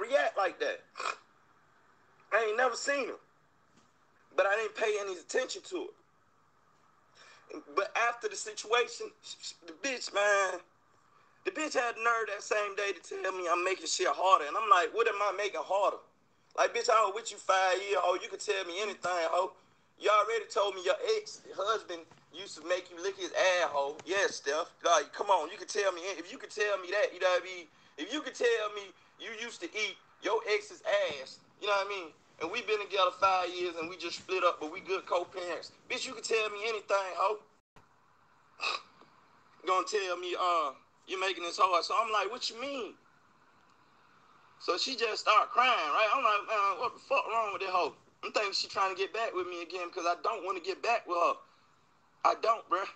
react like that. I ain't never seen her. But I didn't pay any attention to it. But after the situation, the bitch had the nerve that same day to tell me I'm making shit harder. And I'm like, what am I making harder? Like, bitch, I was with you 5 years, ho. You can tell me anything, ho. You already told me your ex-husband used to make you lick his ass, ho. Yes, Steph. Like, come on, you can tell me. If you could tell me that, you know what I mean? If you could tell me you used to eat your ex's ass, you know what I mean? And we been together 5 years and we just split up, but we good co-parents. Bitch, you can tell me anything, ho. Gonna tell me, you're making this hard. So I'm like, what you mean? So she just started crying, right? I'm like, man, what the fuck wrong with this hoe? I'm thinking she trying to get back with me again because I don't want to get back with her. I don't, bruh.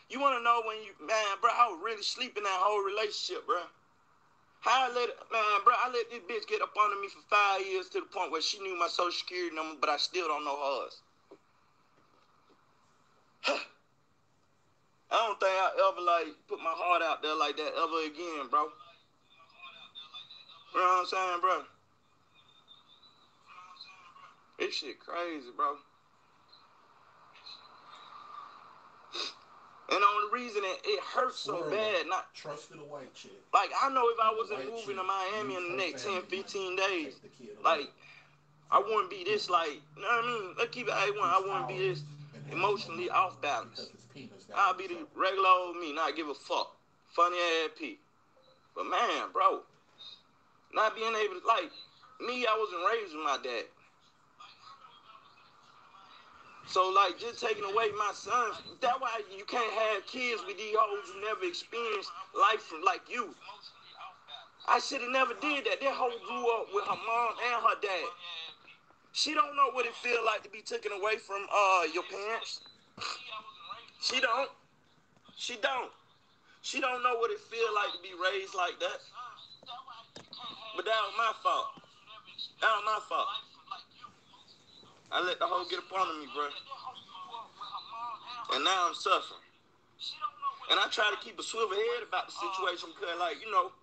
You want to know when you, man, bruh, I was really sleeping that whole relationship, bruh. How I let this bitch get up under me for 5 years to the point where she knew my social security number, but I still don't know hers. I don't think I ever, like, put my heart out there like that ever again, bro. You know what I'm saying, bro? This shit crazy, bro. And the only reason it hurts so bad, not trusted a white chick. Like, I know if I wasn't moving to Miami in the next 10, 15 days, like, I wouldn't be this, like, you know what I mean? Let's keep it A1. I wouldn't be this emotionally off balance. I'll be the regular old me, not give a fuck. Funny ass P. But man, bro, not being able to, like, me, I wasn't raised with my dad. So, like, just taking away my son, that's why you can't have kids with these hoes who never experienced life from, like you. I should have never did that. That hoe grew up with her mom and her dad. She don't know what it feel like to be taken away from your parents. She don't. She don't. She don't know what it feel like to be raised like that. But that was my fault. That was my fault. I let the hoe get up on me, bro. And now I'm suffering. And I try to keep a swivel head about the situation because, like, you know,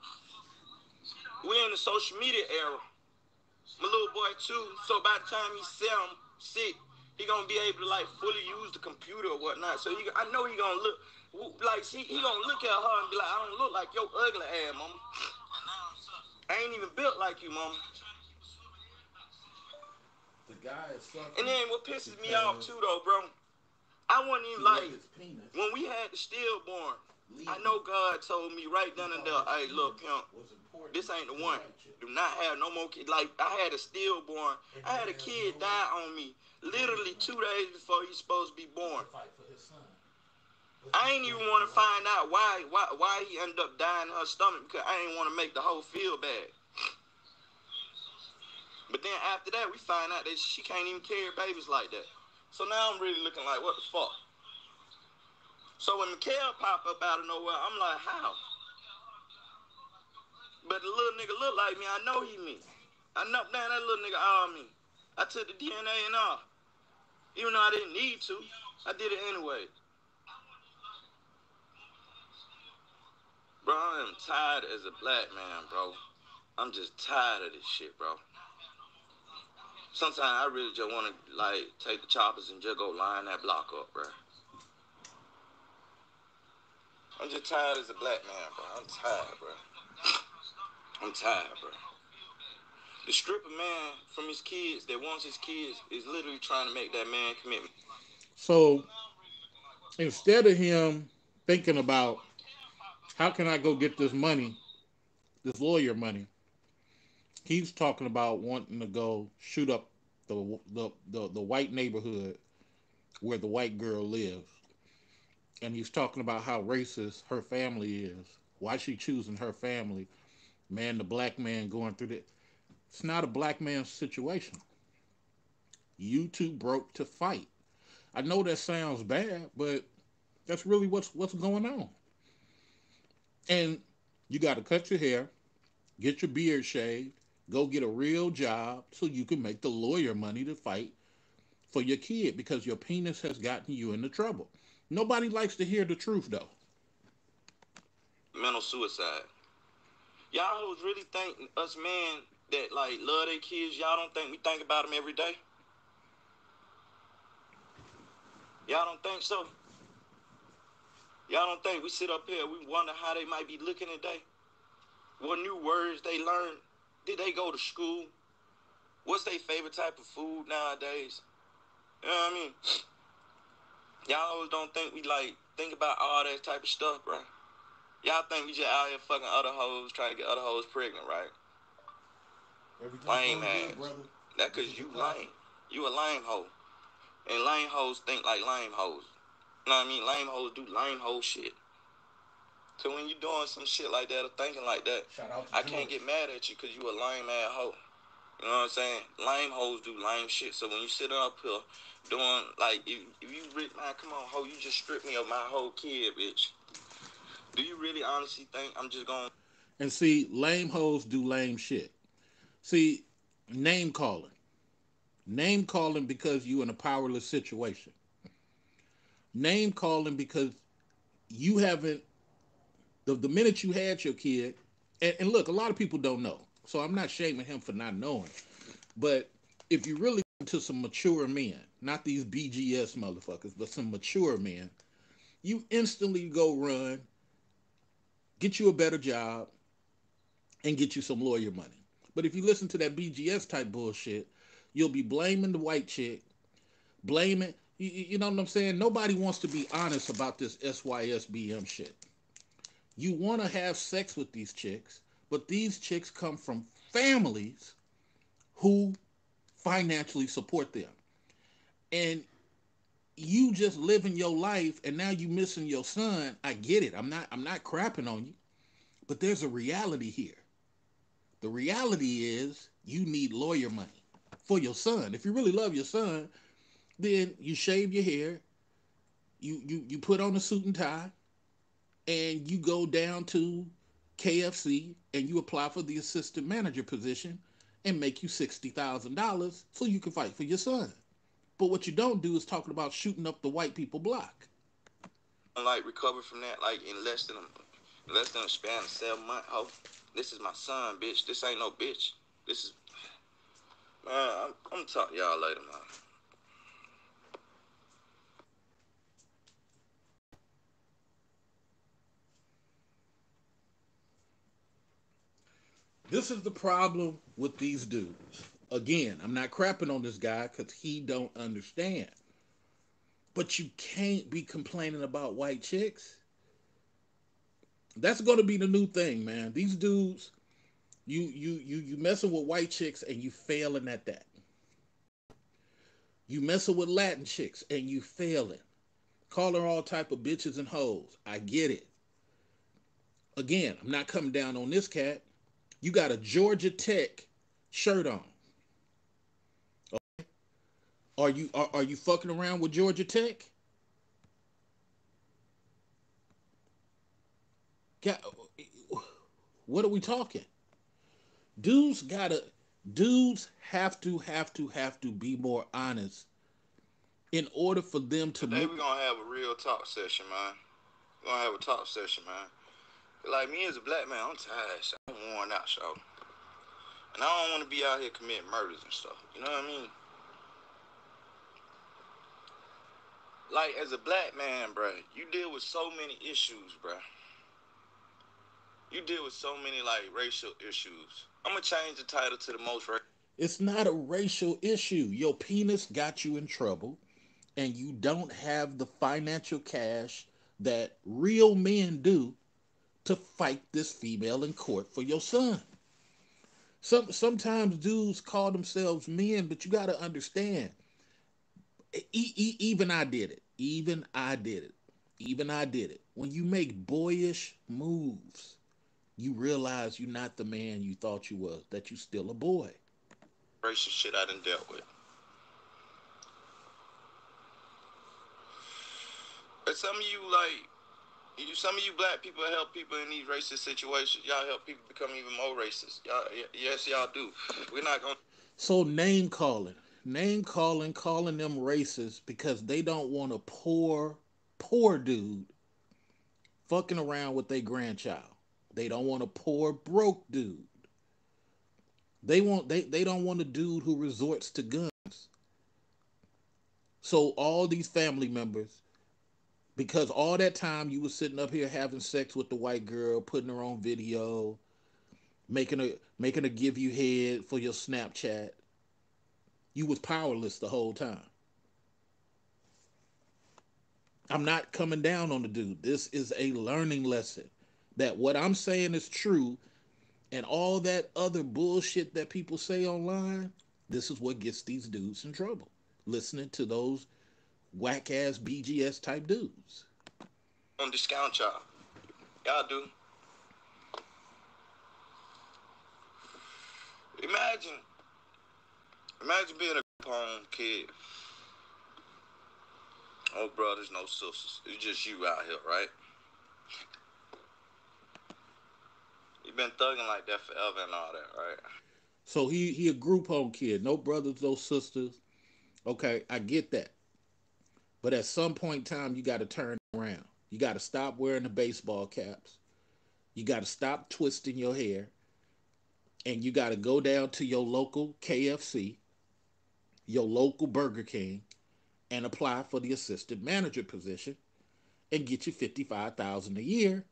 we're in the social media era. My little boy, too, so by the time he's 6, he gonna be able to, like, fully use the computer or whatnot. So I know he gonna look, like, he gonna look at her and be like, I don't look like your ugly ass, mama. I ain't even built like you, mama. The guy is suffering. And then what pisses me off, too, though, bro, I wasn't even, like, when we had the stillborn, I know God told me right then and there, hey, look, pimp, this ain't the one. Do not have no more kids. Like, I had a stillborn. I had a kid die on me literally 2 days before he's supposed to be born. I ain't even want to find out why he ended up dying in her stomach because I ain't want to make the whole feel bad. But then after that, we find out that she can't even carry babies like that. So now I'm really looking like, what the fuck? So when Mikhail pop up out of nowhere, I'm like, how? But the little nigga look like me. I know he me. I know, man, that little nigga all me. I took the DNA and all. Even though I didn't need to, I did it anyway. Bro, I am tired as a black man, bro. I'm just tired of this shit, bro. Sometimes I really just want to, like, take the choppers and just go line that block up, bro. I'm just tired as a black man, bro. I'm tired, bro. I'm tired, bro. The stripper man from his kids that wants his kids is literally trying to make that man commitment. So instead of him thinking about how can I go get this money, this lawyer money, he's talking about wanting to go shoot up the white neighborhood where the white girl lives. And he's talking about how racist her family is, why she choosing her family. Man, the black man going through that. It's not a black man's situation. You two broke to fight. I know that sounds bad, but that's really what's going on. And you got to cut your hair, get your beard shaved, go get a real job so you can make the lawyer money to fight for your kid because your penis has gotten you into trouble. Nobody likes to hear the truth, though. Mental suicide. Y'all hoes really think us men that like love their kids, y'all don't think we think about them every day? Y'all don't think so? Y'all don't think we sit up here, we wonder how they might be looking today? What new words they learn? Did they go to school? What's their favorite type of food nowadays? You know what I mean? Y'all always don't think we like think about all that type of stuff, bro. Y'all think we just out here fucking other hoes, trying to get other hoes pregnant, right? Lame ass. That cause you lame. You a lame hoe. And lame hoes think like lame hoes. You know what I mean? Lame hoes do lame hoe shit. So when you doing some shit like that or thinking like that, I can't get mad at you because you a lame ass hoe. You know what I'm saying? Lame hoes do lame shit. So when you sitting up here doing, like, if you really, man, come on, hoe, you just stripped me of my whole kid, bitch. Do you really honestly think I'm just going? And see, lame hoes do lame shit. See, name calling. Name calling because you in a powerless situation. Name calling because you haven't, the minute you had your kid, and look, a lot of people don't know. So I'm not shaming him for not knowing. But if you really to some mature men, not these BGS motherfuckers, but some mature men, you instantly go run, get you a better job, and get you some lawyer money. But if you listen to that BGS type bullshit, you'll be blaming the white chick, blaming, you know what I'm saying? Nobody wants to be honest about this SYSBM shit. You want to have sex with these chicks, but these chicks come from families who financially support them. And you just living your life and now you missing your son. I get it. I'm not crapping on you. But there's a reality here. The reality is you need lawyer money for your son. If you really love your son, then you shave your hair, you put on a suit and tie, and you go down to KFC and you apply for the assistant manager position and make you $60,000 so you can fight for your son. But what you don't do is talking about shooting up the white people block. Like recover from that, like in less than a span of 7 months. Oh, this is my son, bitch. This ain't no bitch. This is, man. I'm gonna talk to y'all later, man. This is the problem with these dudes. Again, I'm not crapping on this guy because he don't understand. But you can't be complaining about white chicks. That's going to be the new thing, man. These dudes, you messing with white chicks and you failing at that. You messing with Latin chicks and you failing. Calling all type of bitches and hoes. I get it. Again, I'm not coming down on this cat. You got a Georgia Tech shirt on. Are you fucking around with Georgia Tech? What are we talking? Dudes have to be more honest in order for them to Today we're gonna have a real talk session, man. We're gonna have a talk session, man. Like me as a black man, I'm tired. So I'm worn out, so. And I don't want to be out here committing murders and stuff. You know what I mean? Like as a black man, bruh, you deal with so many issues, bruh. You deal with so many like racial issues. I'm gonna change the title to the most. It's not a racial issue. Your penis got you in trouble, and you don't have the financial cash that real men do to fight this female in court for your son. Sometimes dudes call themselves men, but you got to understand. Even I did it. Even I did it. Even I did it. When you make boyish moves, you realize you're not the man you thought you was, that you still a boy. Racist shit I done dealt with. But some of you some of you black people help people in these racist situations. Y'all help people become even more racist. Yes, y'all do. We're not gonna. So name calling them racist because they don't want a poor dude fucking around with their grandchild. They don't want a poor, broke dude. They don't want a dude who resorts to guns. So all these family members, because all that time you was sitting up here having sex with the white girl, putting her on video, making her give you head for your Snapchat, you was powerless the whole time. I'm not coming down on the dude. This is a learning lesson that what I'm saying is true, and all that other bullshit that people say online, this is what gets these dudes in trouble. Listening to those whack ass BGS type dudes. On discount y'all. Y'all do. Imagine being a home kid. No brothers, no sisters. It's just you out here, right? You've been thugging like that forever and all that, right? So he a group home kid. No brothers, no sisters. Okay, I get that. But at some point in time, you got to turn around. You got to stop wearing the baseball caps. You got to stop twisting your hair. And you got to go down to your local KFC, your local Burger King, and apply for the assistant manager position and get you $55,000 a year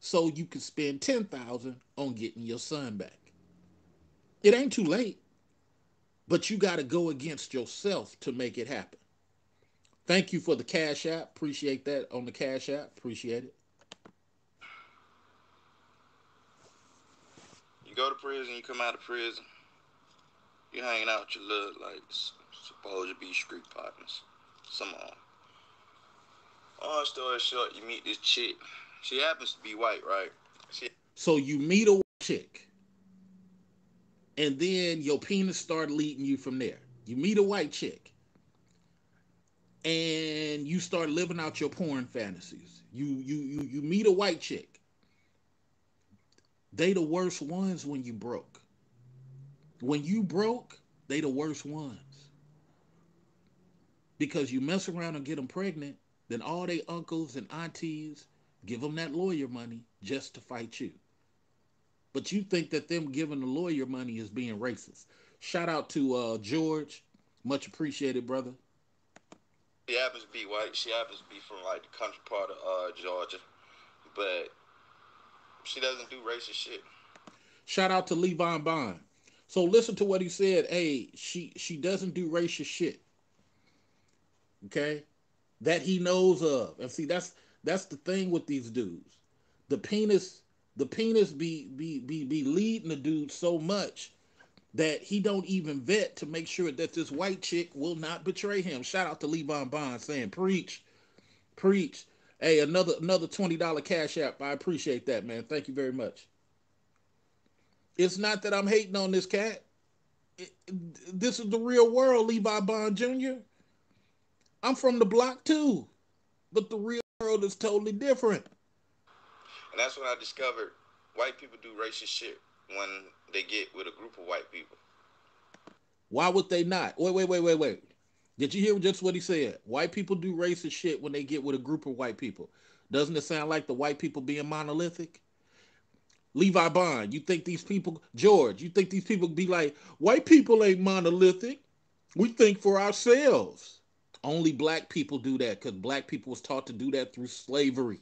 so you can spend $10,000 on getting your son back. It ain't too late, but you got to go against yourself to make it happen. Thank you for the Cash App. Appreciate that on the Cash App. Appreciate it. You go to prison, you come out of prison, you hanging out with your little, like, supposed to be street partners. Some on. Long story short, you meet this chick. She happens to be white, right? So you meet a white chick, and then your penis start leading you from there. You meet a white chick, and you start living out your porn fantasies. You meet a white chick. They the worst ones when you broke. When you broke, they the worst ones. Because you mess around and get them pregnant, then all they uncles and aunties give them that lawyer money just to fight you. But you think that them giving the lawyer money is being racist. Shout out to George. Much appreciated, brother. She happens to be white. She happens to be from, like, the country part of Georgia. But she doesn't do racist shit. Shout out to Levon Bond. So listen to what he said. Hey, she doesn't do racist shit. Okay? That he knows of. And see, that's the thing with these dudes. The penis be leading the dude so much that he don't even vet to make sure that this white chick will not betray him. Shout out to Levon Bond saying, preach, preach. Hey, another $20 Cash App. I appreciate that, man. Thank you very much. It's not that I'm hating on this cat. This is the real world, Levi Bond Jr. I'm from the block too, but the real world is totally different. And that's when I discovered white people do racist shit when they get with a group of white people. Why would they not? Wait. Did you hear just what he said? White people do racist shit when they get with a group of white people. Doesn't it sound like the white people being monolithic? Levi Bond, you think these people, George, you think these people be like, white people ain't monolithic. We think for ourselves. Only black people do that because black people was taught to do that through slavery.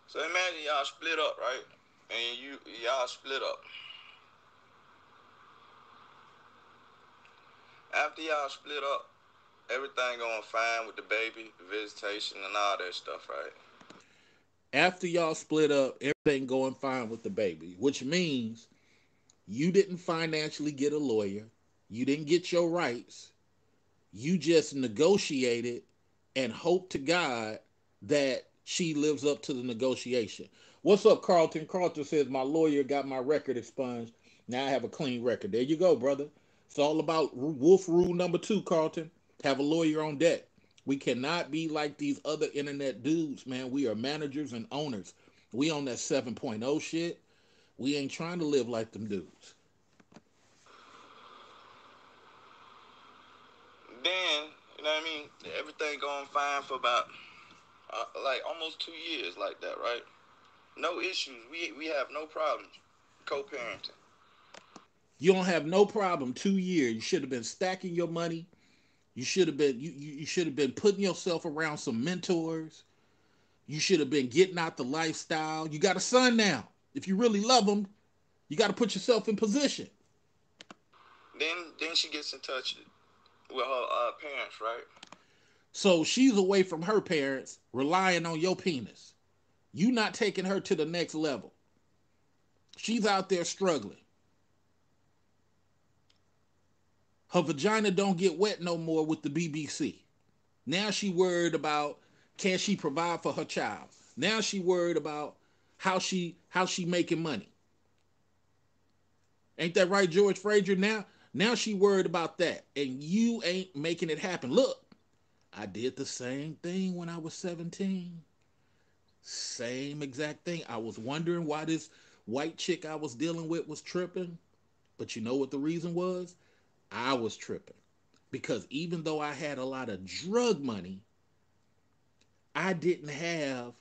So imagine y'all split up, right? And y'all split up. After y'all split up, everything going fine with the baby, the visitation, and all that stuff, right? After y'all split up, everything going fine with the baby, which means you didn't financially get a lawyer. You didn't get your rights. You just negotiated and hope to God that she lives up to the negotiation. What's up, Carlton? Carlton says, my lawyer got my record expunged. Now I have a clean record. There you go, brother. It's all about Wolf Rule number 2, Carlton. Have a lawyer on deck. We cannot be like these other internet dudes, man. We are managers and owners. We on that 7.0 shit. We ain't trying to live like them dudes. Then, you know what I mean? Everything going fine for about like almost 2 years like that, right? No issues. We have no problems co-parenting. You don't have no problem 2 years. You should have been stacking your money. You should have been you should have been putting yourself around some mentors. You should have been getting out the lifestyle. You got a son now. If you really love him, you got to put yourself in position. Then she gets in touch with her parents, right? So she's away from her parents, relying on your penis. You not taking her to the next level. She's out there struggling. Her vagina don't get wet no more with the BBC. Now she worried about, can she provide for her child? Now she worried about how she making money. Ain't that right, George Frazier? Now she worried about that, and you ain't making it happen. Look, I did the same thing when I was 17. Same exact thing. I was wondering why this white chick I was dealing with was tripping. But you know what the reason was? I was tripping. Because even though I had a lot of drug money, I didn't have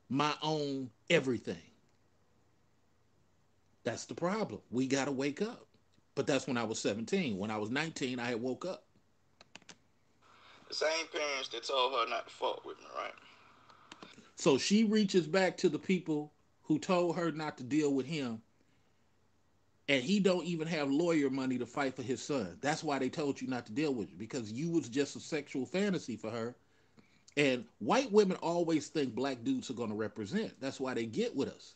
my own everything. That's the problem. We got to wake up. But that's when I was 17. When I was 19, I had woke up. The same parents that told her not to fuck with me, right? So she reaches back to the people who told her not to deal with him, and he don't even have lawyer money to fight for his son. That's why they told you not to deal with you, because you was just a sexual fantasy for her. And white women always think black dudes are going to represent. That's why they get with us.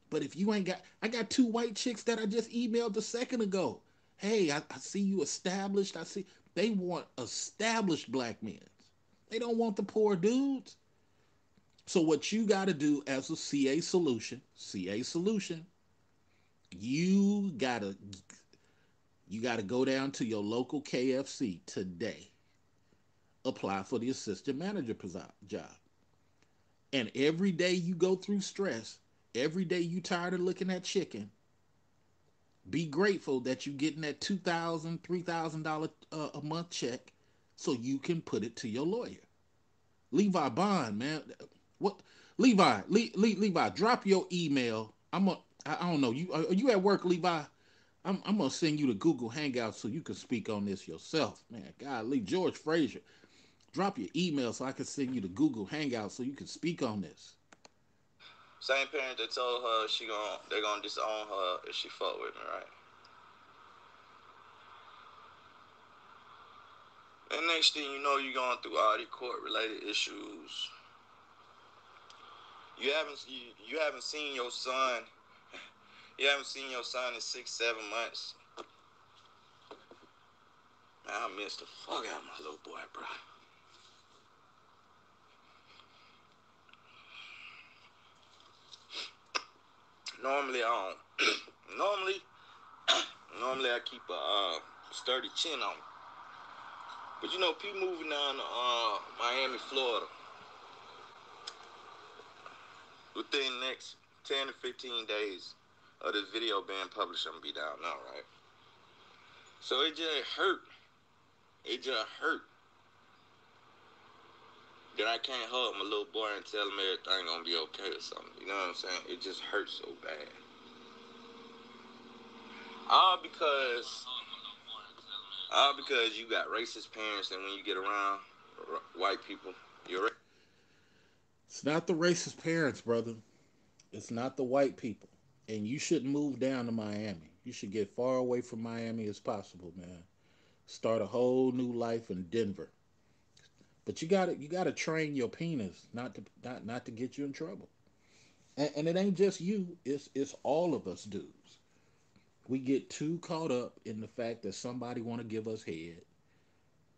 But if you ain't got, I got 2 white chicks that I just emailed a second ago. Hey, I see you established. I see they want established black men. They don't want the poor dudes. So what you got to do as a CA solution, you gotta go down to your local KFC today. Apply for the assistant manager job. And every day you go through stress, every day you tired of looking at chicken, be grateful that you're getting that $2,000, $3,000 a month check so you can put it to your lawyer. Levi Bond, man. What? Levi, drop your email. I don't know. Are you at work, Levi? I'm gonna send you to Google Hangouts so you can speak on this yourself, man. Golly, George Frazier, drop your email so I can send you to Google Hangouts so you can speak on this. Same parent that told her they're gonna disown her if she fuck with me, right? And next thing you know, you're going through all these court-related issues. You haven't seen your son. You haven't seen your son in 6-7 months. Man, I miss the fuck out of my little boy, bro. Normally I don't. normally I keep a sturdy chin on me. But you know, people moving down to Miami, Florida, within the next 10 to 15 days of this video being published, I'm gonna be down now, right? So it just hurt. It just hurt that I can't hug my little boy and tell him everything gonna be okay or something. You know what I'm saying? It just hurts so bad. All because you got racist parents, and when you get around white people, you're racist. It's not the racist parents, brother. It's not the white people. And you shouldn't move down to Miami. You should get far away from Miami as possible, man. Start a whole new life in Denver. But you gotta train your penis not to get you in trouble. And it ain't just you, it's all of us dudes. We get too caught up in the fact that somebody wanna give us head,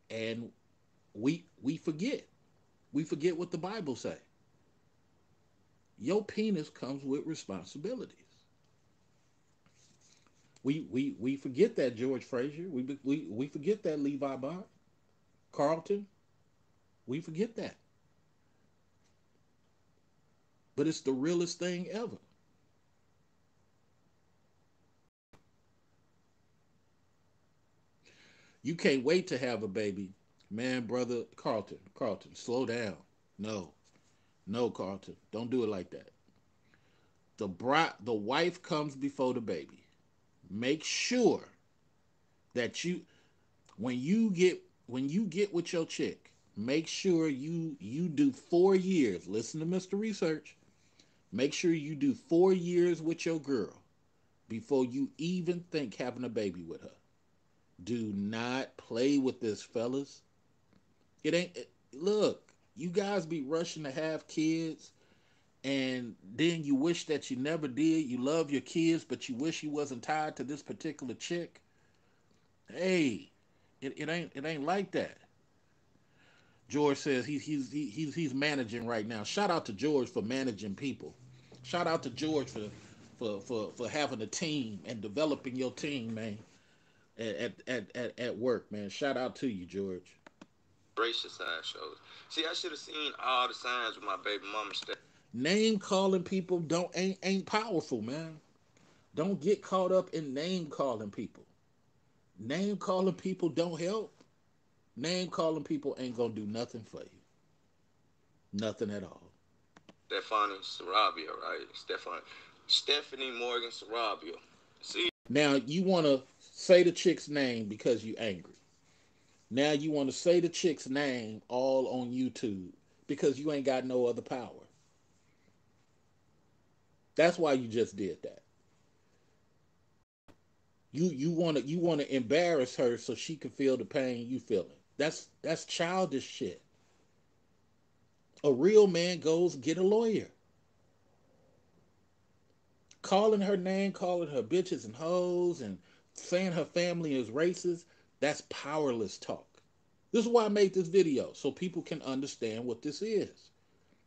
and we forget. We forget what the Bible say. Your penis comes with responsibilities. We forget that, George Frazier. We forget that, Levi Bond, Carlton. We forget that. But it's the realest thing ever. You can't wait to have a baby. Man, brother, Carlton, slow down. No, no, Carlton, don't do it like that. The wife comes before the baby. Make sure that when you get with your chick, make sure you do 4 years. Listen to Mr. Research. Make sure you do 4 years with your girl before you even think having a baby with her. Do not play with this, fellas. It ain't. Look, you guys be rushing to have kids, and then you wish that you never did. You love your kids, but you wish you wasn't tied to this particular chick. Hey, it ain't like that. George says he's managing right now. Shout out to George for managing people. Shout out to George for having a team and developing your team, man. At work, man. Shout out to you, George. Racial side shows. See, I should have seen all the signs with my baby mama. Name calling people ain't powerful, man. Don't get caught up in name calling people. Name calling people don't help. Name calling people ain't gonna do nothing for you. Nothing at all. Stephanie Sarabia, right? Stephanie Morgan Sarabia. See? Now you wanna say the chick's name because you angry. Now you want to say the chick's name all on YouTube because you ain't got no other power. That's why you just did that. You wanna embarrass her so she can feel the pain you feeling. That's childish shit. A real man goes get a lawyer. Calling her name, calling her bitches and hoes, and saying her family is racist, that's powerless talk. This is why I made this video, so people can understand what this is.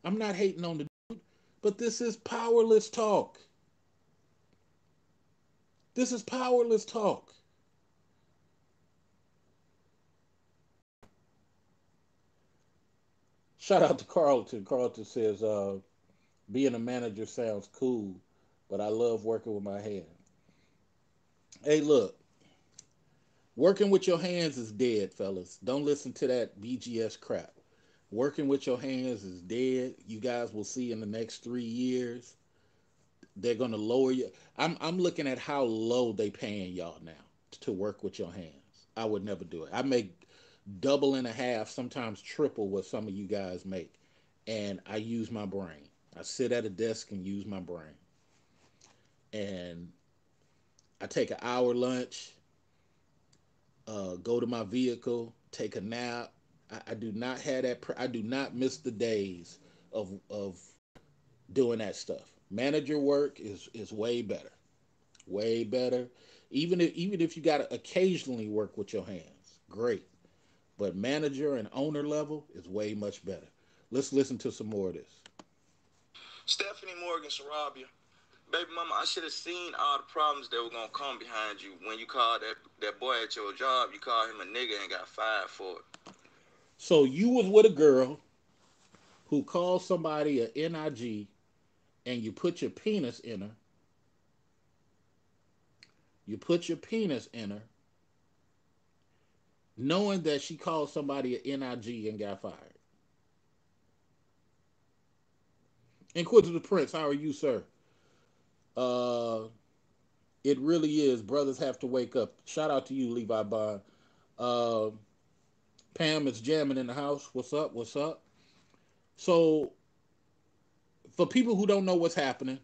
I'm not hating on the dude, but this is powerless talk. This is powerless talk. Shout out to Carlton. Carlton says, being a manager sounds cool, but I love working with my hands. Hey, look, working with your hands is dead, fellas. Don't listen to that BGS crap. Working with your hands is dead. You guys will see in the next 3 years. They're gonna lower you. I'm looking at how low they paying y'all now to work with your hands. I would never do it. I make double and a half, sometimes triple what some of you guys make. And I use my brain. I sit at a desk and use my brain. And I take an hour lunch, go to my vehicle, take a nap. I do not have that. I do not miss the days of doing that stuff. Manager work is way better, way better. Even if you got to occasionally work with your hands, great. But manager and owner level is way much better. Let's listen to some more of this. Stephanie Morgan Sarabia. Baby mama, I should have seen all the problems that were gonna come behind you when you called that boy at your job. You called him a nigga and got fired for it. So you was with a girl who called somebody a NIG, and you put your penis in her. You put your penis in her, knowing that she called somebody a NIG and got fired. Inquisitive Prince, how are you, sir? Uh, it really is. Brothers have to wake up. Shout out to you, Levi Bond. Uh, Pam is jamming in the house. What's up? What's up? So, for people who don't know what's happening,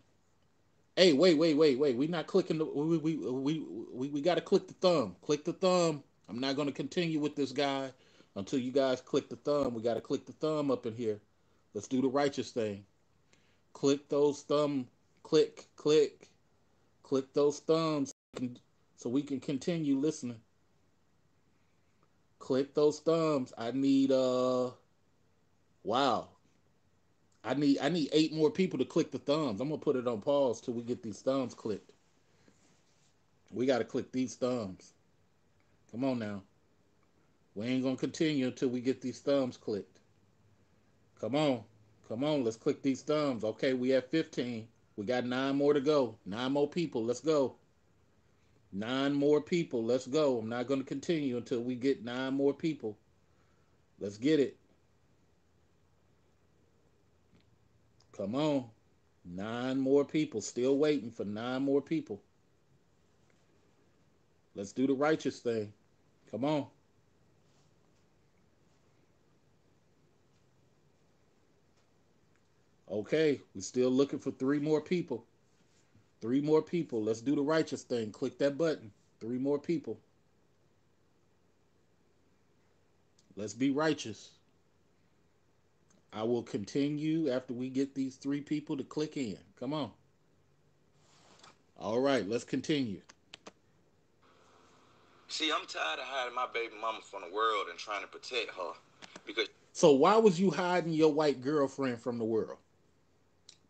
hey, wait. We're not clicking the. We got to click the thumb. Click the thumb. I'm not going to continue with this guy until you guys click the thumb. We got to click the thumb up in here. Let's do the righteous thing. Click those thumb. Click those thumbs so we can continue listening. Click those thumbs. I need wow. I need 8 more people to click the thumbs. I'm gonna put it on pause till we get these thumbs clicked. We gotta click these thumbs. Come on now. We ain't gonna continue until we get these thumbs clicked. Come on. Come on, let's click these thumbs. Okay, we have 15. We got 9 more to go. 9 more people. Let's go. 9 more people. Let's go. I'm not going to continue until we get 9 more people. Let's get it. Come on. 9 more people. Still waiting for 9 more people. Let's do the righteous thing. Come on. Okay, we're still looking for 3 more people. 3 more people. Let's do the righteous thing. Click that button. 3 more people. Let's be righteous. I will continue after we get these 3 people to click in. Come on. All right, let's continue. See, I'm tired of hiding my baby mama from the world and trying to protect her. Because So why was you hiding your white girlfriend from the world?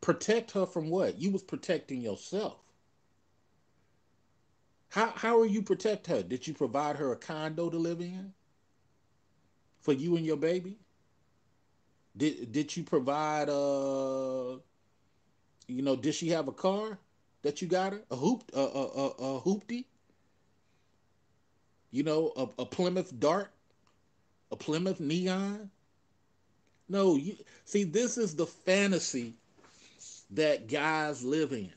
Protect her from what? You was protecting yourself. How are you protect her? Did you provide her a condo to live in for you and your baby? Did you provide did she have a car that you got her? A hoopty? A Plymouth Dart? A Plymouth Neon? No, you see, this is the fantasy that guys live in.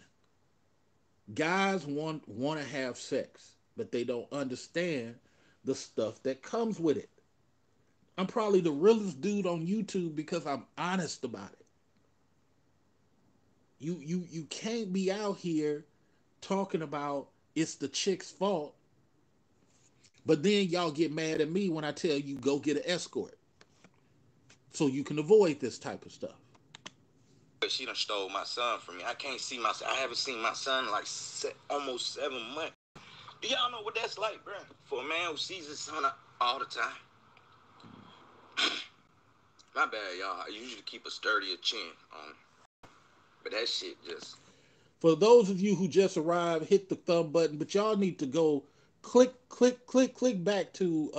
Guys want to have sex, but they don't understand the stuff that comes with it. I'm probably the realest dude on YouTube because I'm honest about it. You can't be out here talking about it's the chick's fault, but then y'all get mad at me when I tell you go get an escort so you can avoid this type of stuff. she done stole my son from me. I haven't seen my son in like almost 7 months. Do y'all know what that's like, bro? For a man who sees his son all the time. My bad, y'all. I usually keep a sturdier chin on. But that shit just... For those of you who just arrived, hit the thumb button, but y'all need to go click back to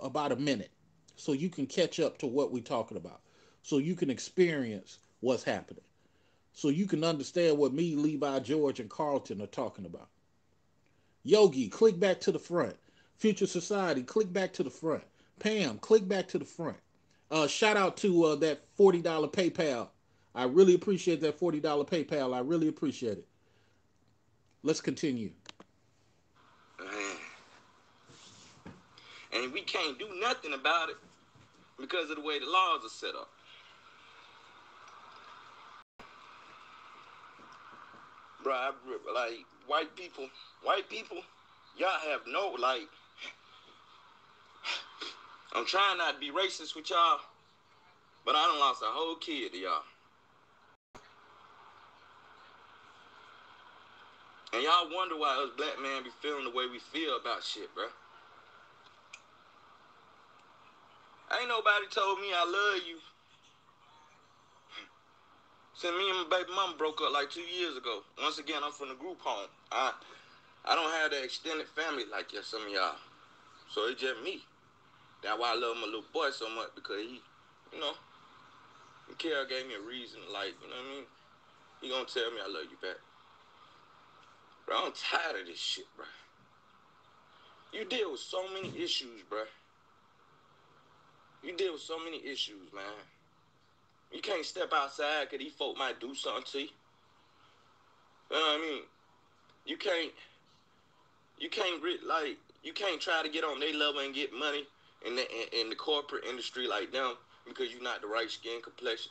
about a minute so you can catch up to what we're talking about. So you can experience what's happening. So you can understand what me, Levi, George, and Carlton are talking about. Yogi, click back to the front. Future Society, click back to the front. Pam, click back to the front. Shout out to that $40 PayPal. I really appreciate that $40 PayPal. I really appreciate it. Let's continue. And we can't do nothing about it because of the way the laws are set up. Bro, like, white people, y'all have no, like, I'm trying not to be racist with y'all, but I done lost a whole kid to y'all. And y'all wonder why us black men be feeling the way we feel about shit, bro. Ain't nobody told me I love you since me and my baby mama broke up like 2 years ago. Once again, I'm from the group home. I don't have that extended family like some of y'all. So it's just me. That's why I love my little boy so much, because he, Kara gave me a reason, like, you know what I mean? He gonna tell me I love you back. Bro, I'm tired of this shit, bro. You deal with so many issues, bro. You deal with so many issues, man. You can't step outside because these folk might do something to you. You know what I mean? You can't try to get on their level and get money in the corporate industry like them because you're not the right skin complexion.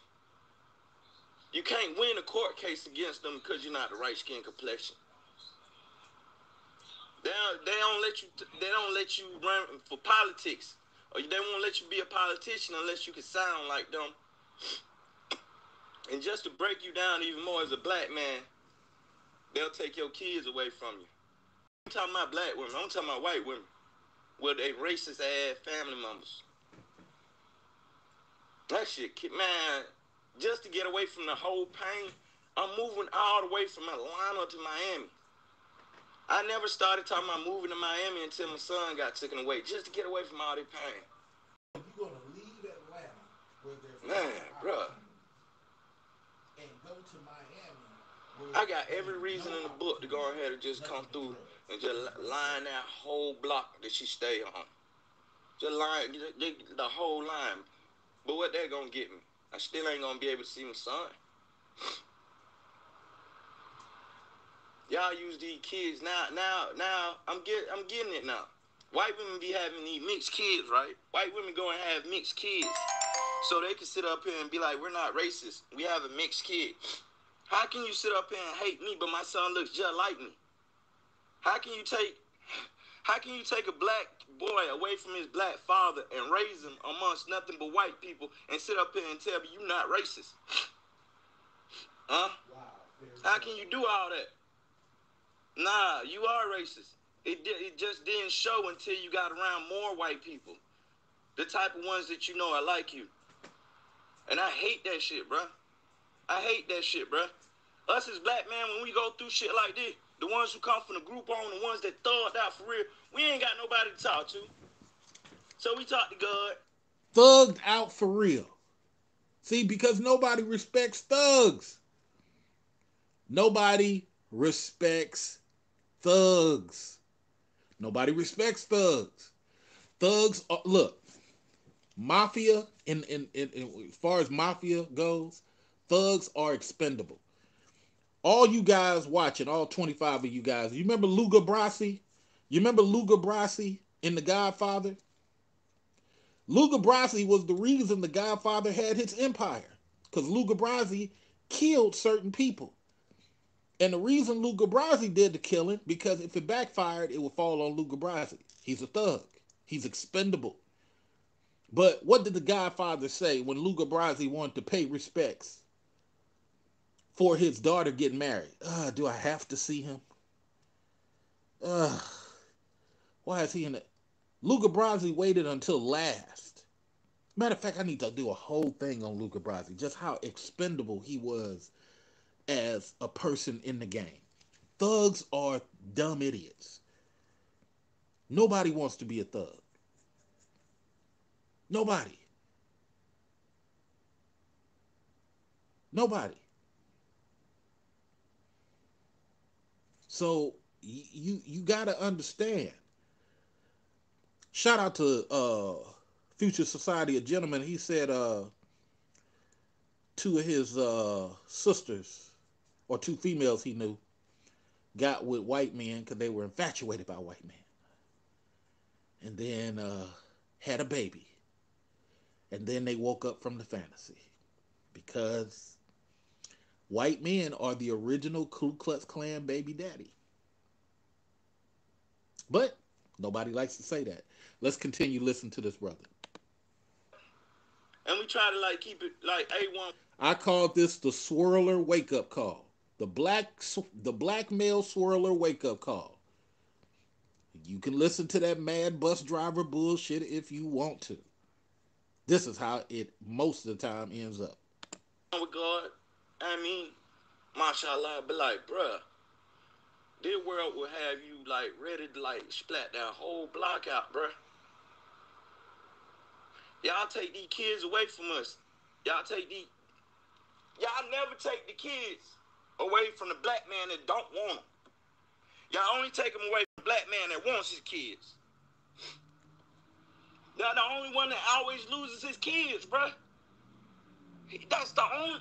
You can't win a court case against them because you're not the right skin complexion. They don't let you run for politics, or they won't let you be a politician unless you can sound like them. And just to break you down even more as a black man, they'll take your kids away from you. I'm talking about black women. I'm talking about white women with they racist ass family members. That shit, man. Just to get away from the whole pain, I'm moving all the way from Atlanta to Miami. I never started talking about moving to Miami until my son got taken away, just to get away from all that pain. You're gonna leave Atlanta, where there's bro, and go to Miami. I got every reason in the book to go ahead and just come through and just line that whole block that she stay on. Just line, the whole line. But what they gonna get me? I still ain't gonna be able to see my son. Y'all use these kids now. I'm getting it now. White women be having these mixed kids, right? White women go and have mixed kids, so they can sit up here and be like, "We're not racist. We have a mixed kid." How can you sit up here and hate me, but my son looks just like me? How can you take a black boy away from his black father and raise him amongst nothing but white people and sit up here and tell me you're not racist? Huh? Wow. How can you do all that? Nah, you are racist. It just didn't show until you got around more white people. The type of ones that you know are like you. And I hate that shit, bruh. I hate that shit, bruh. Us as black men, when we go through shit like this, the ones who come from the group on, the ones that thugged out for real, we ain't got nobody to talk to. So we talk to God. Thugged out for real. See, because nobody respects thugs. Nobody respects thugs. Nobody respects thugs. Thugs are, look, mafia, in as far as mafia goes, thugs are expendable. All you guys watching, all 25 of you guys, you remember Luca Brasi? You remember Luca Brasi in The Godfather? Luca Brasi was the reason The Godfather had his empire, because Luca Brasi killed certain people. And the reason Luca Brasi did the killing, because if it backfired, it would fall on Luca Brasi. He's a thug. He's expendable. But what did The Godfather say when Luca Brasi wanted to pay respects for his daughter getting married? Do I have to see him? Why is he in it? Luca Brasi waited until last. Matter of fact, I need to do a whole thing on Luca Brasi, just how expendable he was as a person in the game. Thugs are dumb idiots. Nobody wants to be a thug. Nobody. Nobody. So you got to understand. Shout out to Future Society of Gentlemen. He said two of his sisters, or two females he knew, got with white men because they were infatuated by white men. And then had a baby. And then they woke up from the fantasy. Because white men are the original Ku Klux Klan baby daddy. But nobody likes to say that. Let's continue listening to this brother. And we try to like keep it like A1. I called this the Swirler wake-up call. The black male Swirler wake-up call. You can listen to that mad bus driver bullshit if you want to. This is how it most of the time ends up. With God, I mean, mashallah, be like, bruh, this world will have you like ready to like splat that whole block out, bruh. Y'all take these kids away from us. Y'all never take the kids away from the black man that don't want them. Y'all only take them away from the black man that wants his kids. Y'all the only one that always loses his kids, bruh. That's the only...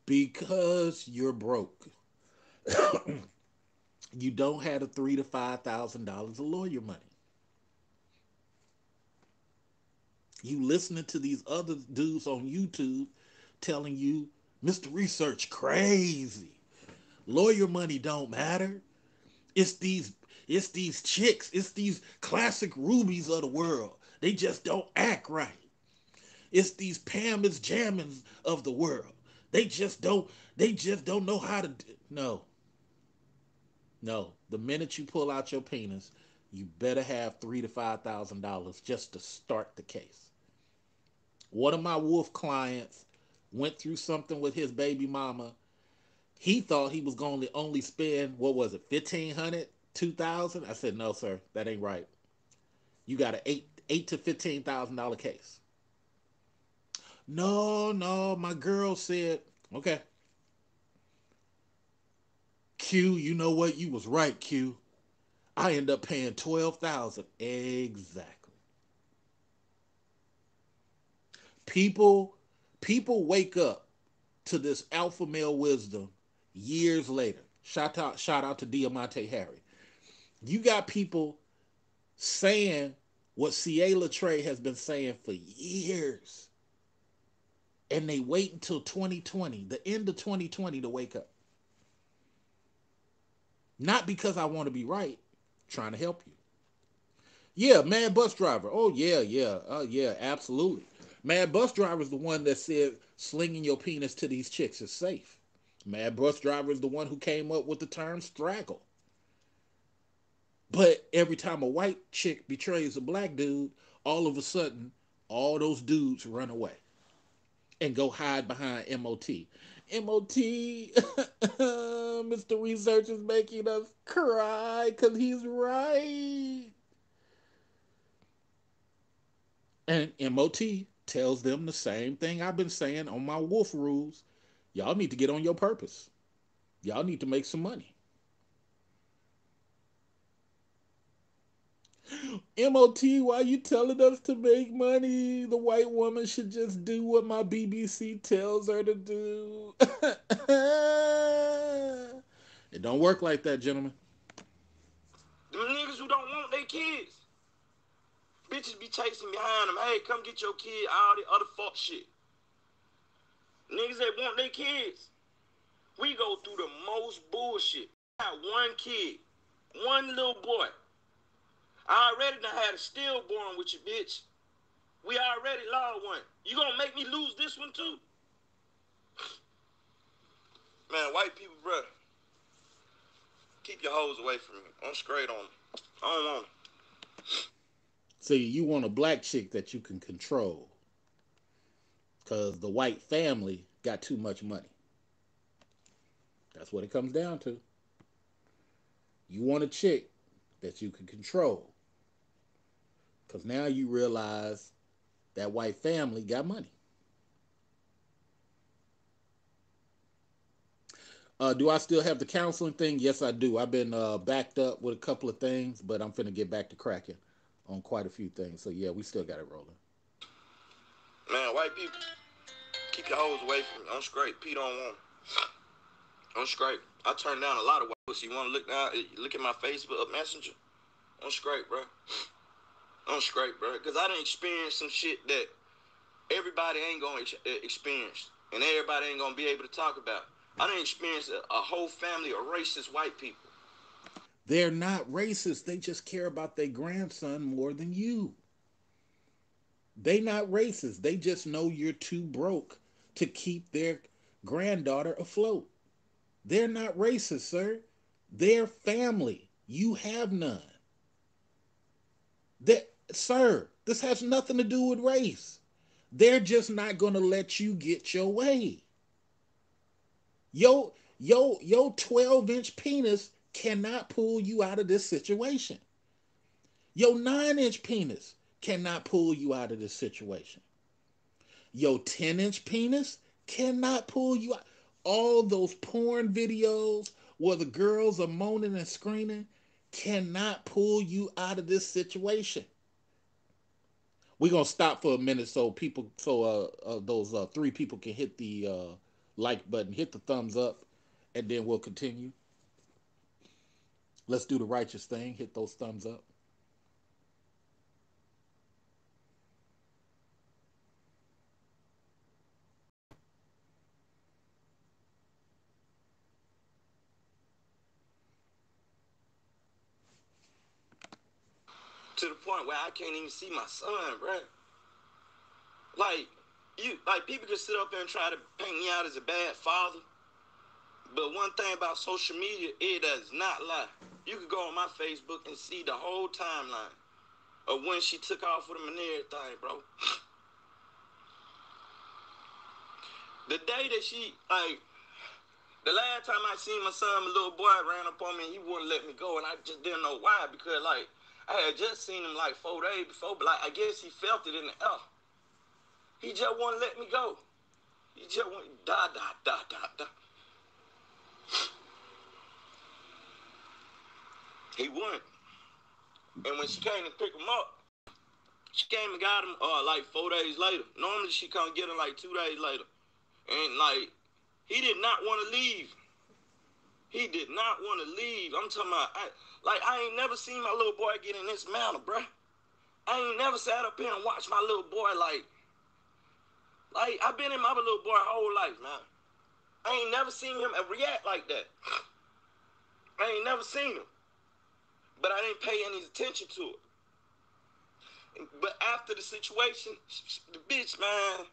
Because you're broke. You don't have the $3,000 to $5,000 of lawyer money. You listening to these other dudes on YouTube telling you, Mr. Research crazy. Lawyer money don't matter. It's these chicks. It's these classic rubies of the world. They just don't act right. It's these Pam's Jammins of the world. They just don't know how to do. No. The minute you pull out your penis, you better have $3,000 to $5,000 just to start the case. One of my wolf clients went through something with his baby mama. He thought he was going to only spend, what was it, $1,500, $2,000? I said, no, sir, that ain't right. You got an $8,000 to $15,000 case. No, my girl said, okay. Q, you know what? You was right, Q. I end up paying 12,000. Exactly. People people wake up to this alpha male wisdom years later. Shout out to Diamante Harry. You got people saying what Ciela Trey has been saying for years. And they wait until 2020, the end of 2020, to wake up. Not because I want to be right, trying to help you. Yeah, Mad Bus Driver. Oh, yeah, absolutely. Mad Bus Driver is the one that said slinging your penis to these chicks is safe. Mad Bus Driver is the one who came up with the term straggle. But every time a white chick betrays a black dude, all of a sudden, all those dudes run away and go hide behind MOT. MOT, Mr. Research is making us cry because he's right. And MOT tells them the same thing I've been saying on my wolf rules. Y'all need to get on your purpose. Y'all need to make some money. MOT, why you telling us to make money? The white woman should just do what my BBC tells her to do. It don't work like that, gentlemen. Them niggas who don't want their kids. Bitches be chasing behind them. Hey, come get your kid. All the other fuck shit. Niggas that want their kids. We go through the most bullshit. I got one kid. One little boy. I already done had a stillborn with you, bitch. We already lost one. You gonna make me lose this one too? Man, white people, bro. Keep your hoes away from me. I'm straight on them. I don't want them. See, you want a black chick that you can control. Because the white family got too much money. That's what it comes down to. You want a chick that you can control. Because now you realize that white family got money. Do I still have the counseling thing? Yes, I do. I've been backed up with a couple of things, but I'm finna get back to cracking on quite a few things. So yeah, we still got it rolling. Man, white people, keep your hoes away from me. I'm straight. Pete don't want them. I'm straight. I turned down a lot of white pussy. You want to look at my Facebook Messenger? I'm straight, bro. I'm straight, bro. Because I done experienced some shit that everybody ain't going to experience. And everybody ain't going to be able to talk about. I done experienced a whole family of racist white people. They're not racist. They just care about their grandson more than you. They not racist. They just know you're too broke to keep their granddaughter afloat. They're not racist, sir. They're family. You have none. Sir, this has nothing to do with race. They're just not going to let you get your way. Your 12-inch penis cannot pull you out of this situation. Your 9-inch penis cannot pull you out of this situation. Your 10-inch penis cannot pull you out. All those porn videos where the girls are moaning and screaming cannot pull you out of this situation. We're gonna stop for a minute so those 3 people can hit the like button, hit the thumbs up, and then we'll continue. Let's do the righteous thing. Hit those thumbs up. To the point where I can't even see my son, bro. People can sit up there and try to paint me out as a bad father. But one thing about social media, it does not lie. You could go on my Facebook and see the whole timeline of when she took off with him and everything, bro. The day that the last time I seen my son, my little boy ran up on me and he wouldn't let me go. And I just didn't know why, because, I had just seen him, 4 days before, but, I guess he felt it in the air. He just wouldn't let me go. He just went, da. He wouldn't. And when she came to pick him up, she came and got him like 4 days later. Normally she come get him like 2 days later. And like, he did not want to leave. He did not want to leave. I'm talking about, I ain't never seen my little boy get in this manner, bruh. I ain't never sat up here and watched my little boy like I've been in my little boy whole life, man. I ain't never seen him react like that. I ain't never seen him. But I didn't pay any attention to it. But after the situation, the bitch had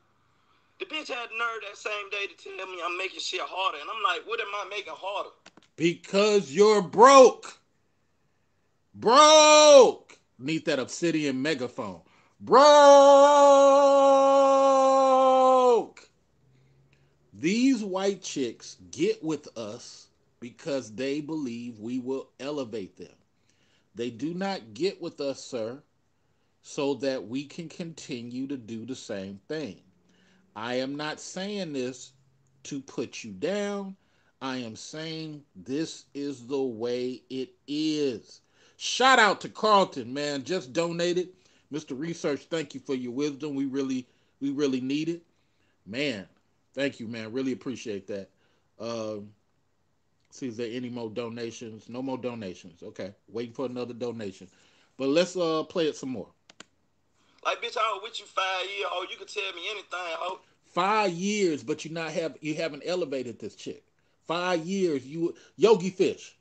the nerve that same day to tell me I'm making shit harder. And I'm like, what am I making harder? Because you're broke. Broke. Need that obsidian megaphone. Broke. These white chicks get with us because they believe we will elevate them. They do not get with us, sir, so that we can continue to do the same thing. I am not saying this to put you down. I am saying this is the way it is. Shout out to Carlton, man. Just donated. Mr. Research, thank you for your wisdom. We really need it. Man, thank you, man. Really appreciate that. See, is there any more donations? No more donations. Okay. Waiting for another donation. But let's play it some more. Like, bitch, I was with you 5 years, oh, you can tell me anything, oh. 5 years, but you haven't elevated this chick. 5 years, Yogi Fish.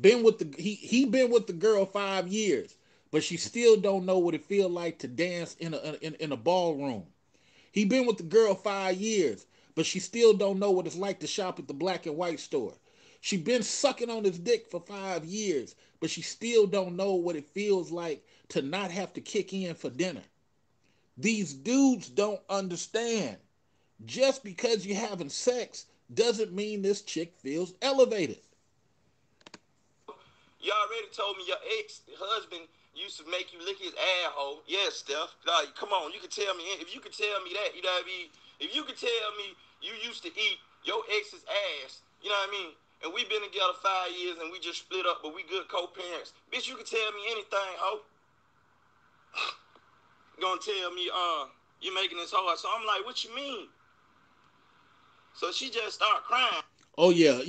Been with he been with the girl 5 years, but she still don't know what it feel like to dance in a ballroom. He been with the girl 5 years, but she still don't know what it's like to shop at the black and white store. She been sucking on his dick for 5 years, but she still don't know what it feels like to not have to kick in for dinner. These dudes don't understand. Just because you're having sex doesn't mean this chick feels elevated. You already told me your ex-husband used to make you lick his asshole. Yes, Steph. Like, come on, you can tell me. If you could tell me that, you know what I mean? If you could tell me you used to eat your ex's ass, you know what I mean? And we've been together 5 years and we just split up, but we good co-parents. Bitch, you can tell me anything, ho. Gonna tell me, you're making this hard. So I'm like, what you mean? So she just started crying. Oh, yeah.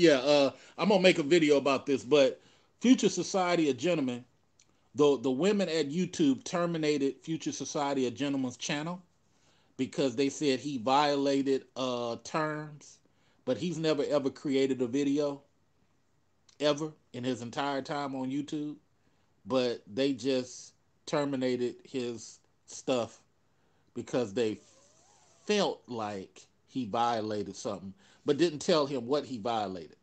I'm going to make a video about this, but Future Society of Gentlemen, the women at YouTube terminated Future Society of Gentlemen's channel because they said he violated terms, but he's never ever created a video ever in his entire time on YouTube, but they just terminated his stuff because they felt like he violated something, but didn't tell him what he violated.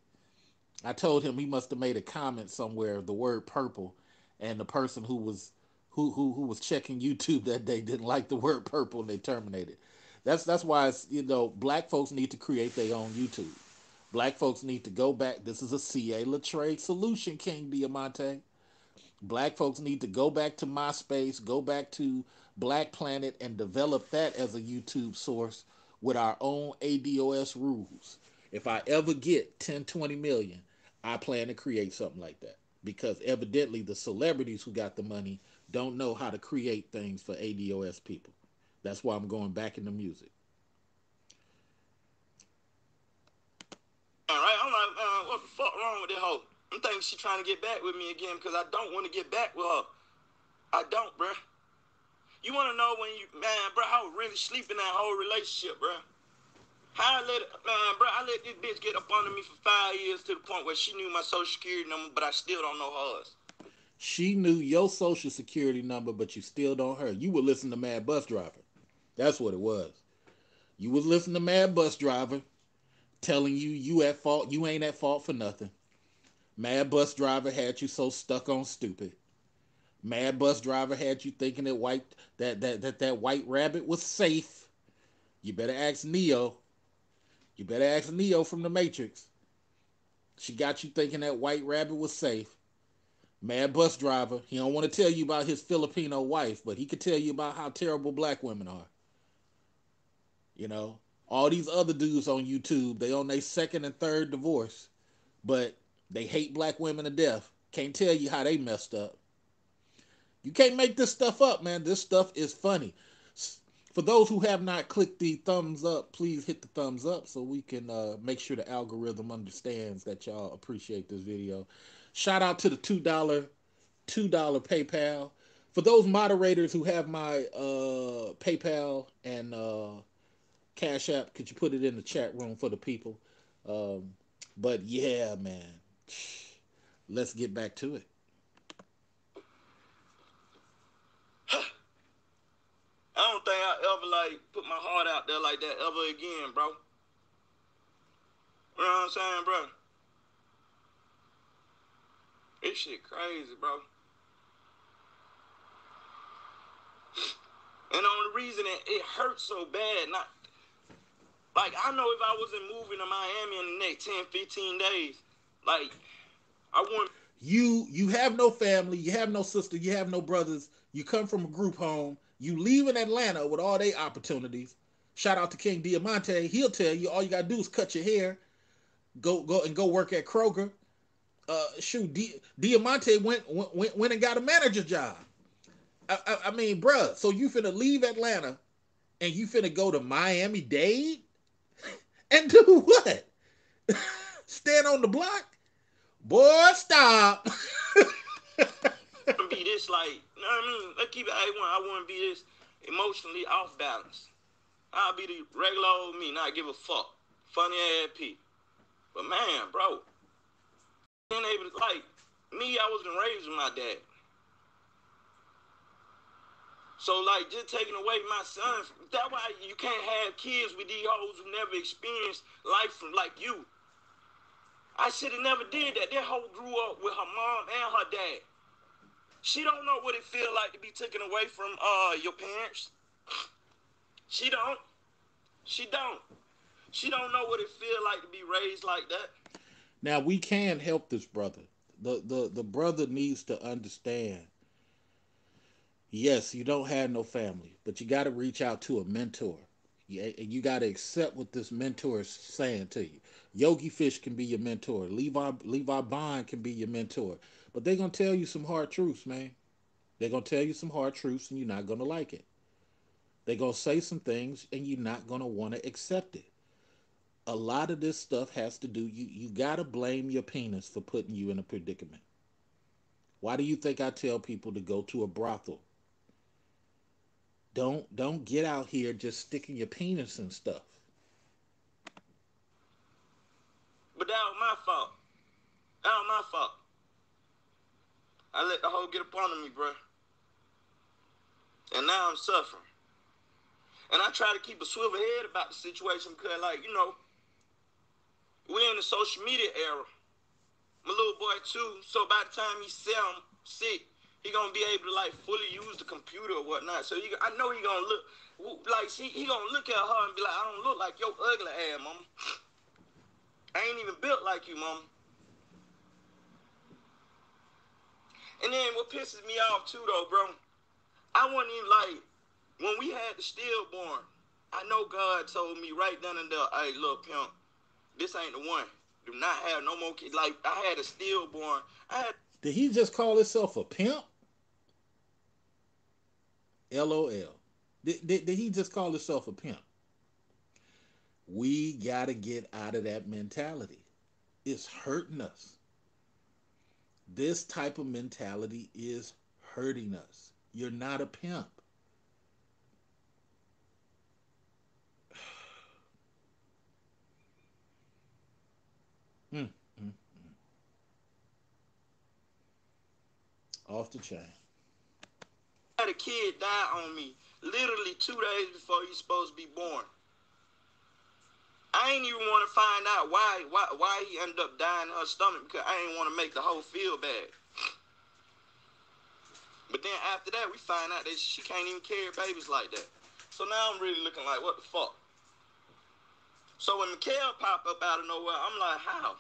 I told him he must have made a comment somewhere, the word purple, and the person who was checking YouTube that day didn't like the word purple and they terminated. That's why it's, black folks need to create their own YouTube. Black folks need to go back. This is a CA Latre solution, King Diamante. Black folks need to go back to MySpace, go back to Black Planet, and develop that as a YouTube source with our own ADOS rules. If I ever get 10, 20 million, I plan to create something like that. Because evidently the celebrities who got the money don't know how to create things for ADOS people. That's why I'm going back into music. All right, I'm like, what the fuck wrong with that hoe? I'm thinking she trying to get back with me again because I don't want to get back with her. I don't, bruh. You want to know when I was really sleeping that whole relationship, bruh. I let this bitch get up under me for 5 years to the point where she knew my social security number, but I still don't know hers. She knew your social security number, but you still don't her. You were listening to Mad Bus Driver. That's what it was. You was listening to Mad Bus Driver telling you at fault, you ain't at fault for nothing. Mad Bus Driver had you so stuck on stupid. Mad Bus Driver had you thinking that white rabbit was safe. You better ask Neo. You better ask Neo from the Matrix. She got you thinking that white rabbit was safe. Mad Bus Driver, he don't want to tell you about his Filipino wife, but he could tell you about how terrible black women are. All these other dudes on YouTube, they on their second and third divorce, but they hate black women to death. Can't tell you how they messed up. You can't make this stuff up, man. This stuff is funny. For those who have not clicked the thumbs up, please hit the thumbs up so we can make sure the algorithm understands that y'all appreciate this video. Shout out to the $2 PayPal. For those moderators who have my PayPal and Cash App, could you put it in the chat room for the people? But yeah, man, let's get back to it. I don't think I ever like put my heart out there like that ever again, bro. You know what I'm saying, bro? This shit crazy, bro. And the only reason it hurts so bad, not like I know if I wasn't moving to Miami in the next 10, 15 days, like I wouldn't. You have no family, you have no sister, you have no brothers, you come from a group home, you leave in Atlanta with all their opportunities. Shout out to King Diamante. He'll tell you all you gotta do is cut your hair, go work at Kroger. Shoot, Diamante went and got a manager job. I mean, bruh, so you finna leave Atlanta and you finna go to Miami-Dade and do what? Stand on the block? Boy, stop. Be this like, you know what I mean? Let's keep it A1. I wouldn't be this emotionally off balance. I'll be the regular old me, not give a fuck. Funny ass P. But man, bro, being able to, like, me, I wasn't raised with my dad. So, like, just taking away my son, that's why you can't have kids with these hoes who never experienced life from like you. I should have never did that. That hoe grew up with her mom and her dad. She don't know what it feel like to be taken away from your parents. She don't. She don't. She don't know what it feel like to be raised like that. Now we can help this brother. The brother needs to understand. Yes, you don't have no family, but you got to reach out to a mentor. You got to accept what this mentor is saying to you. Yogi Fish can be your mentor. Levi Bond can be your mentor. But they're going to tell you some hard truths, man. They're going to tell you some hard truths and you're not going to like it. They're going to say some things and you're not going to want to accept it. A lot of this stuff has to do, you got to blame your penis for putting you in a predicament. Why do you think I tell people to go to a brothel? Don't get out here just sticking your penis in stuff. But that was my fault. That was my fault. I let the hoe get up on me, bro. And now I'm suffering. And I try to keep a swivel head about the situation because, like, you know, we're in the social media era. My little boy, too, so by the time he's 6, he gonna be able to, like, fully use the computer or whatnot. So I know he gonna look, like, he gonna look at her and be like, I don't look like your ugly ass, mama. I ain't even built like you, mama. And then what pisses me off, too, though, bro, I wasn't even, like, when we had the stillborn, I know God told me right then and there, hey, look, pimp, this ain't the one. Do not have no more kids. Like, I had a stillborn. Did he just call himself a pimp? LOL. Did he just call himself a pimp? We got to get out of that mentality. It's hurting us. This type of mentality is hurting us. You're not a pimp. Off the chain. I had a kid die on me literally 2 days before he's supposed to be born. I ain't even want to find out why he ended up dying in her stomach because I ain't want to make the whole feel bad. But then after that, we find out that she can't even carry babies like that. So now I'm really looking like, what the fuck? So when Mikhail popped up out of nowhere, I'm like, how?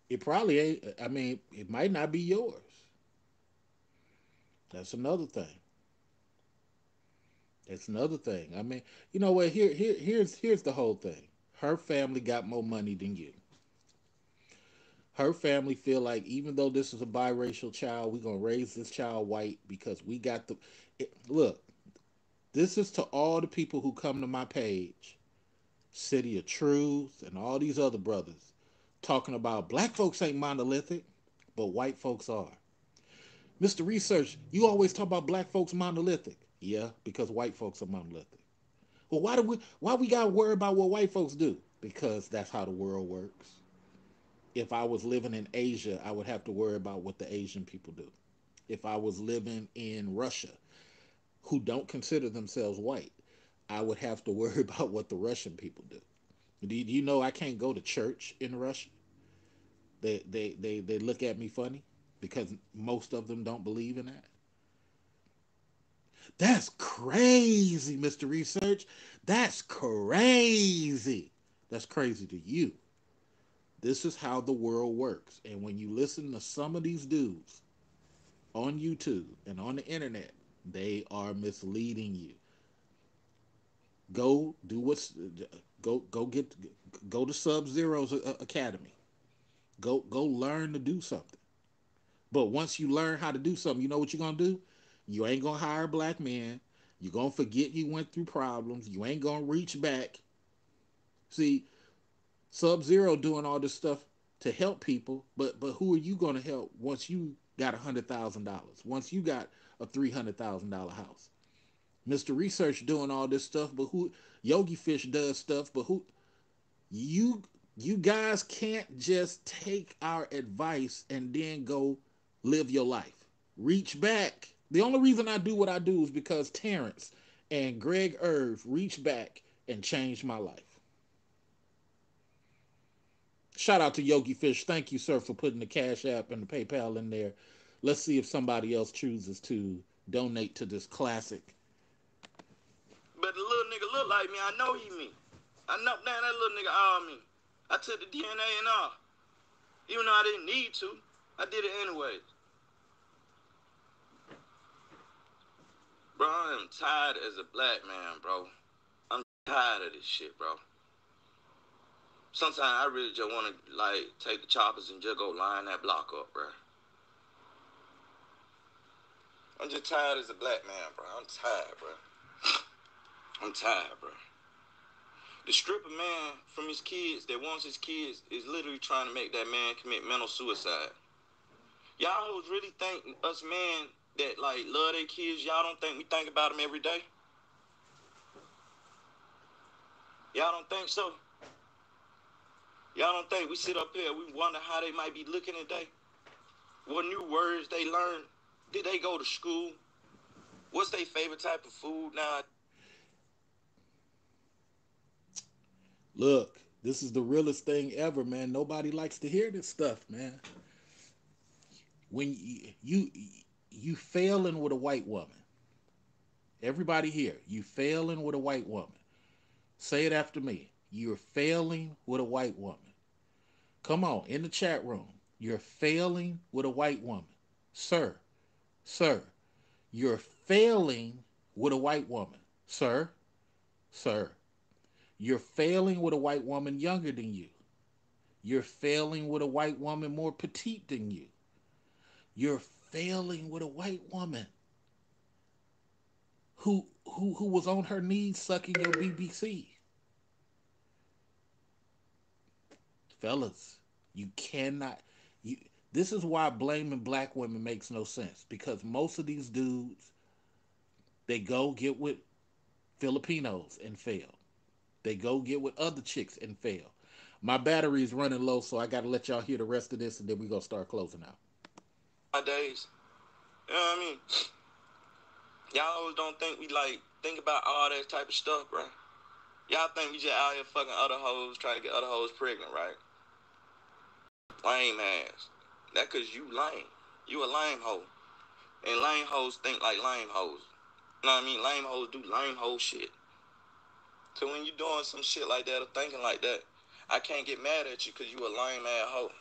It probably ain't. I mean, it might not be yours. That's another thing. That's another thing. I mean, you know what? Here's the whole thing. Her family got more money than you. Her family feel like even though this is a biracial child, we're gonna raise this child white because we got the look. This is to all the people who come to my page, City of Truth, and all these other brothers talking about black folks ain't monolithic, but white folks are. Mr. Research, you always talk about black folks monolithic. Yeah, because white folks are monolithic. Well, why we gotta worry about what white folks do? Because that's how the world works. If I was living in Asia, I would have to worry about what the Asian people do. If I was living in Russia, who don't consider themselves white, I would have to worry about what the Russian people do. Do you know I can't go to church in Russia? They look at me funny because most of them don't believe in that. That's crazy, Mr. Research. That's crazy. That's crazy to you. This is how the world works. And when you listen to some of these dudes on YouTube and on the internet, they are misleading you. Go do what's go to Sub Zero's academy. Go learn to do something. But once you learn how to do something, you know what you're gonna do? You ain't gonna hire black men. You're gonna forget you went through problems. You ain't gonna reach back. See, Sub Zero doing all this stuff to help people, but who are you gonna help once you got $100,000? Once you got a $300,000 house? Mr. Research doing all this stuff, but who Yogi Fish does stuff, but who you you guys can't just take our advice and then go live your life. Reach back. The only reason I do what I do is because Terrence and Greg Irv reached back and changed my life. Shout out to Yogi Fish. Thank you, sir, for putting the Cash App and the PayPal in there. Let's see if somebody else chooses to donate to this classic. But the little nigga look like me. I know he me. I know, man, that little nigga all me. I took the DNA and all. Even though I didn't need to, I did it anyway. Bro, I am tired as a black man, bro. I'm tired of this shit, bro. Sometimes I really just want to, like, take the choppers and just go line that block up, bro. I'm just tired as a black man, bro. I'm tired, bro. I'm tired, bro. The stripper man from his kids that wants his kids is literally trying to make that man commit mental suicide. Y'all really think us men that, like, love their kids, y'all don't think we think about them every day? Y'all don't think so? Y'all don't think we sit up here, we wonder how they might be looking today? What new words they learn? Did they go to school? What's their favorite type of food now? Look, this is the realest thing ever, man. Nobody likes to hear this stuff, man. When you failing with a white woman, everybody here, you failing with a white woman. Say it after me. You're failing with a white woman. Come on, in the chat room. You're failing with a white woman. Sir, you're failing with a white woman. Sir, you're failing with a white woman younger than you. You're failing with a white woman more petite than you. You're failing with a white woman who was on her knees sucking your BBC. Fellas, you cannot this is why blaming black women makes no sense, because most of these dudes, they go get with Filipinos and fail. They go get with other chicks and fail. My battery is running low, so I got to let y'all hear the rest of this, and then we're going to start closing out. Nowadays, you know what I mean? Y'all always don't think we, like, think about all that type of stuff, bro. Y'all think we just out here fucking other hoes, trying to get other hoes pregnant, right? Lame ass. That cause you lame. You a lame hoe. And lame hoes think like lame hoes. You know what I mean? Lame hoes do lame hoe shit. So when you doing some shit like that or thinking like that, I can't get mad at you because you a lame ass hoe.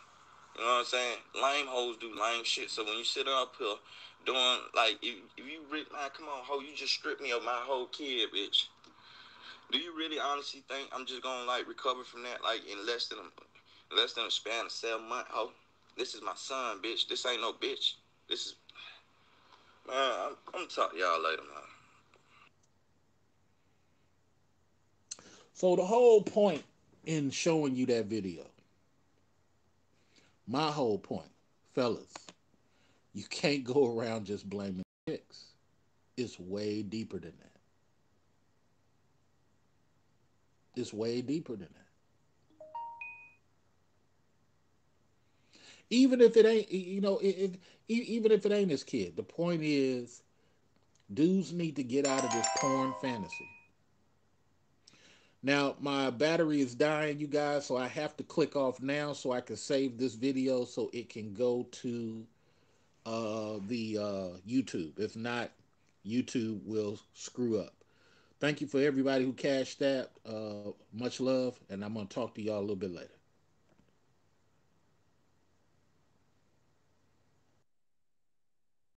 You know what I'm saying? Lame hoes do lame shit. So when you sit up here doing, like, if you really, man, come on, hoe, you just stripped me of my whole kid, bitch. Do you really honestly think I'm just gonna, like, recover from that, like, in less than a span of 7 months, hoe? This is my son, bitch. This ain't no bitch. This is, man, I'm gonna talk to y'all later, man. So the whole point in showing you that video, my whole point, fellas, you can't go around just blaming chicks. It's way deeper than that. It's way deeper than that. Even if it ain't, even if it ain't his kid, the point is, dudes need to get out of this porn fantasy. Now, my battery is dying, you guys, so I have to click off now so I can save this video so it can go to the YouTube. If not, YouTube will screw up. Thank you for everybody who cashed that. Much love, and I'm going to talk to y'all a little bit later.